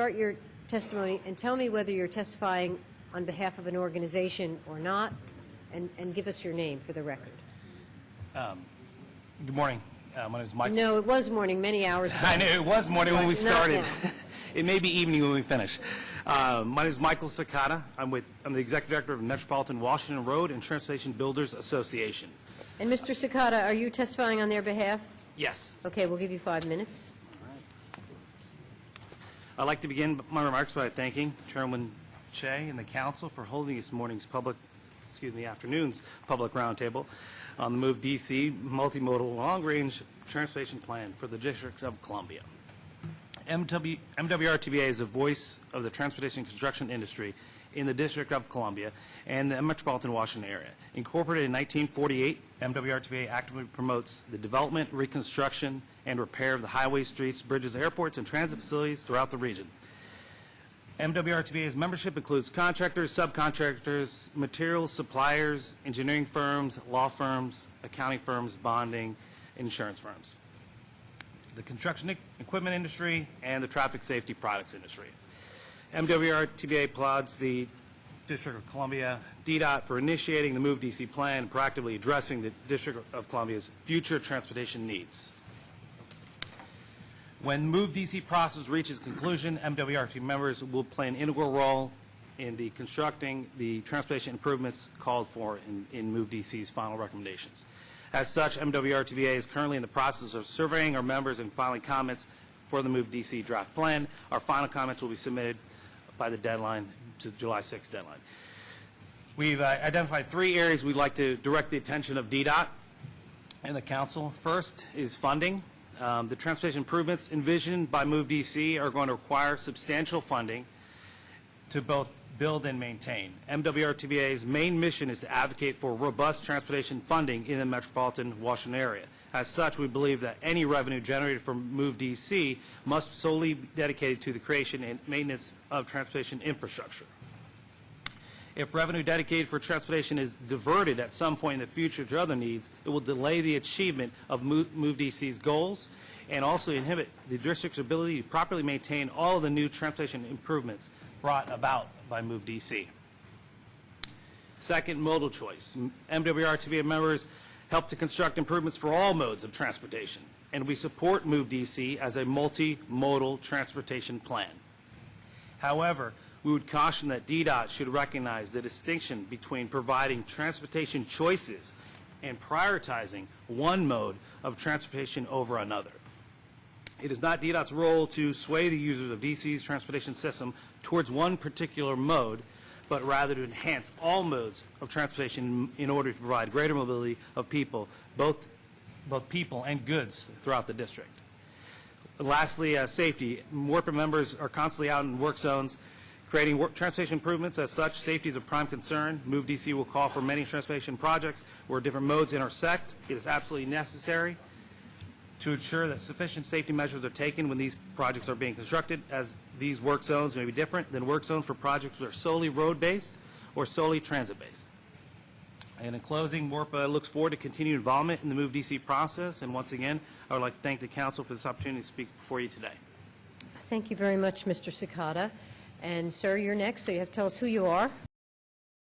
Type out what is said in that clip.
Start your testimony and tell me whether you're testifying on behalf of an organization or not, and give us your name for the record. Good morning. My name is Michael. No, it was morning many hours ago. I know it was morning when we started. Not It may be evening when we finish. My name is Michael Sakata. I'm the Executive Director of Metropolitan Washington Road and Transportation Builders Association. And Mr. Sakata, are you testifying on their behalf? Yes. Okay, we'll give you 5 minutes. I'd like to begin my remarks by thanking Chairman Che and the Council for holding this afternoon's public roundtable on the Move DC multimodal long-range transportation plan for the District of Columbia. MWRTBA is the voice of the transportation construction industry in the District of Columbia and the metropolitan Washington area. Incorporated in 1948, MWRTBA actively promotes the development, reconstruction, and repair of the highways, streets, bridges, airports, and transit facilities throughout the region. MWRTBA's membership includes contractors, subcontractors, materials suppliers, engineering firms, law firms, accounting firms, bonding, insurance firms, the construction equipment industry, and the traffic safety products industry. MWRTBA applauds the District of Columbia DDOT for initiating the Move DC plan and proactively addressing the District of Columbia's future transportation needs. When the Move DC process reaches conclusion, MWRTBA members will play an integral role in the constructing the transportation improvements called for in Move DC's final recommendations. As such, MWRTBA is currently in the process of surveying our members and filing comments for the Move DC draft plan. Our final comments will be submitted by the deadline, to the July 6th deadline. We've identified 3 areas we'd like to direct the attention of DDOT and the Council. First is funding. The transportation improvements envisioned by Move DC are going to require substantial funding to both build and maintain. MWRTBA's main mission is to advocate for robust transportation funding in the metropolitan Washington area. As such, we believe that any revenue generated from Move DC must solely be dedicated to the creation and maintenance of transportation infrastructure. If revenue dedicated for transportation is diverted at some point in the future to other needs, it will delay the achievement of Move DC's goals and also inhibit the district's ability to properly maintain all of the new transportation improvements brought about by Move DC. Second, modal choice. MWRTBA members help to construct improvements for all modes of transportation, and we support Move DC as a multimodal transportation plan. However, we would caution that DDOT should recognize the distinction between providing transportation choices and prioritizing one mode of transportation over another. It is not DDOT's role to sway the users of DC's transportation system towards one particular mode, but rather to enhance all modes of transportation in order to provide greater mobility of people, both people and goods throughout the district. Lastly, safety. MWRTBA members are constantly out in work zones creating transportation improvements. As such, safety is a prime concern. Move DC will call for many transportation projects where different modes intersect. It is absolutely necessary to ensure that sufficient safety measures are taken when these projects are being constructed, as these work zones may be different than work zones for projects that are solely road-based or solely transit-based. And in closing, MWRTBA looks forward to continued involvement in the Move DC process, and once again, I would like to thank the Council for this opportunity to speak before you today. Thank you very much, Mr. Sakata. And, sir, you're next, so you have to tell us who you are.